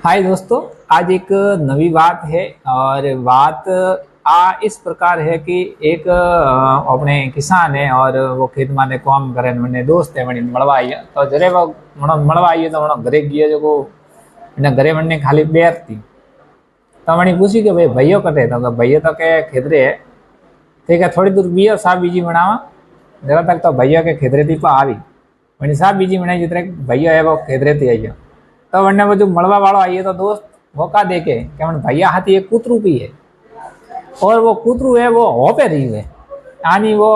हाय दोस्तों। आज एक नवी बात है और बात इस प्रकार है कि एक अपने किसान है और वो खेत माने काम करे ने मने दोस्त है वणी મળવા आया तो जरे वो મળવા आयो तो घरे गया जो को घरे वने खाली बेर थी तो वणी पूछी कि भाई भैया कटे तो भैया तो के खेतरे है ठीक है थोड़ी दूर बियो सा बीजी बनावा जरा तक तो भैया के खेतरे थी तो आवी वणी सा बीजी बनाई जितने भैया है वो खेतरे थी आई तो वने वो जो मलवा वालों आइए तो दोस्त मौका दे के भैया हाथी एक कूतरू भी है और वो कूतरू है वो हो पे रही है यानी वो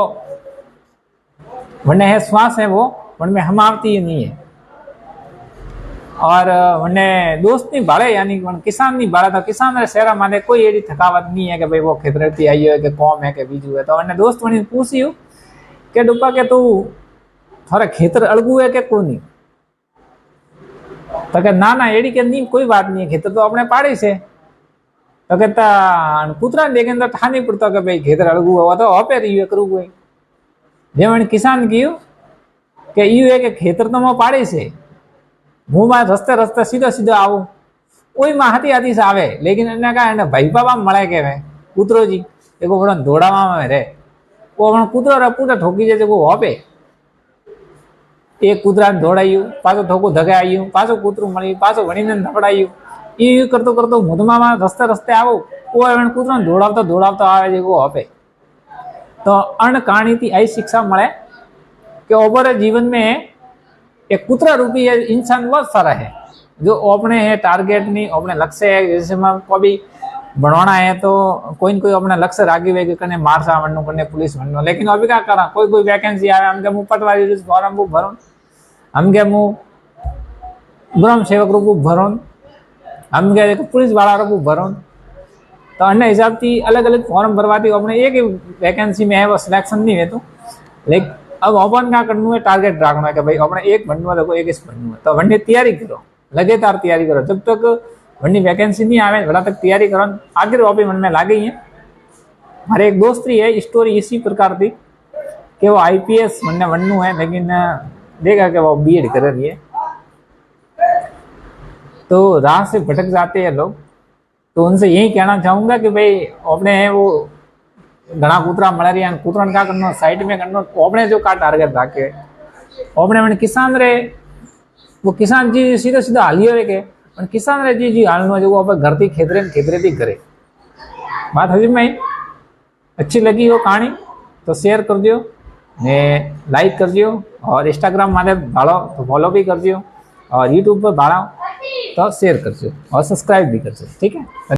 वने है श्वास है वो वन में हम आवती नहीं है और वने दोस्त नहीं बाड़े यानी किसान नहीं बाड़ा तो किसान रे शहरा माने कोई एडी थकावट नहीं है कि भाई वो खेतरती आई है कि कौम है कि बीजू है तो वने दोस्त वने पूछ्યું के डुपा के तू थारे खेतर अड़गू है के कोनी तो के ना एडी के नहीं कोई बात नहीं है खेतर तो अपने पाड़ी से तो कहता कूतरा देखे तो ठा नहीं पड़ता कि भाई खेतर अड़गू हुआ तो अपे रही करू कोई जेवण किसान क्यों कि यू है कि खेतर तो मैं पाड़ी से मुँह में रस्ते रस्ते सीधो सीधो आऊ कोई में हाथी हाथी से आवे लेकिन एने का एने भाई बाबा मळे के कूतरो जी एगो बड़ो दौड़ावा में रहे वो कूतरो रे पूरा ठोकी जाए वो अपे एक कूतरा दौड़ायु पाछो ठोको धगायु पाछो कूतरू मळ्યું पाछो वणीने नपड़ायु ये करतो करतो मुदमा में रस्ते रस्ते आवो वो एवं कूतरा दौड़ावता दौड़ावता आवे जेगो अपे तो अण कहानी थी आई शिक्षा मळे कि ओबरे जीवन में एक कूतरा रूपी इंसान बहुत सारा है जो अपने है टारगेट नहीं अपने लक्ष्य है जैसे मैं कभी बनवाना है तो कोई न कोई अपने लक्ष्य राखी हुए कि कने मारसा बननो कने पुलिस बननो लेकिन अभी क्या करा कोई कोई वैकेंसी आवे हम के मुंह पटवारी फॉर्म बुक भरो हम के मुंह ग्राम सेवक रूप भरो हम के पुलिस वाला रूप भरो तो अन्य हिसाब थी अलग अलग फॉर्म भरवाती अपने एक ही वैकेंसी में है वो सिलेक्शन नहीं है तो लेकिन अब अपन क्या करना है टारगेट रखना है कि भाई अपने एक बनना है तो एक इस बनना है तो वन्नी तैयारी करो लगातार तैयारी करो जब तक वन्नी वैकेंसी नहीं आवे बड़ा तक तैयारी करो आखिर वो भी मन में लागे ही है। हमारे एक दोस्त है स्टोरी इसी प्रकार थी कि वो आईपीएस बनने बनू है लेकिन देखा कि वो बीएड कर रही है तो राह से भटक जाते हैं लोग तो उनसे यही कहना चाहूँगा कि भाई अपने वो घना कूतरा मळ रही है कूतरा क्या करना साइड में करना अपने जो का टारगेट राखे अपने मैंने किसान रे वो किसान जी सीधा सीधा हालियो रे के किसान रे जी हालनो जो वो घर थी खेतरे थी करे बात हजी में अच्छी लगी हो कहानी तो शेयर कर दियो ने लाइक कर दियो और इंस्टाग्राम मारे भाड़ो तो फॉलो भी कर दियो और यूट्यूब पर भाड़ो तो शेयर कर दियो और सब्सक्राइब भी कर दियो ठीक है।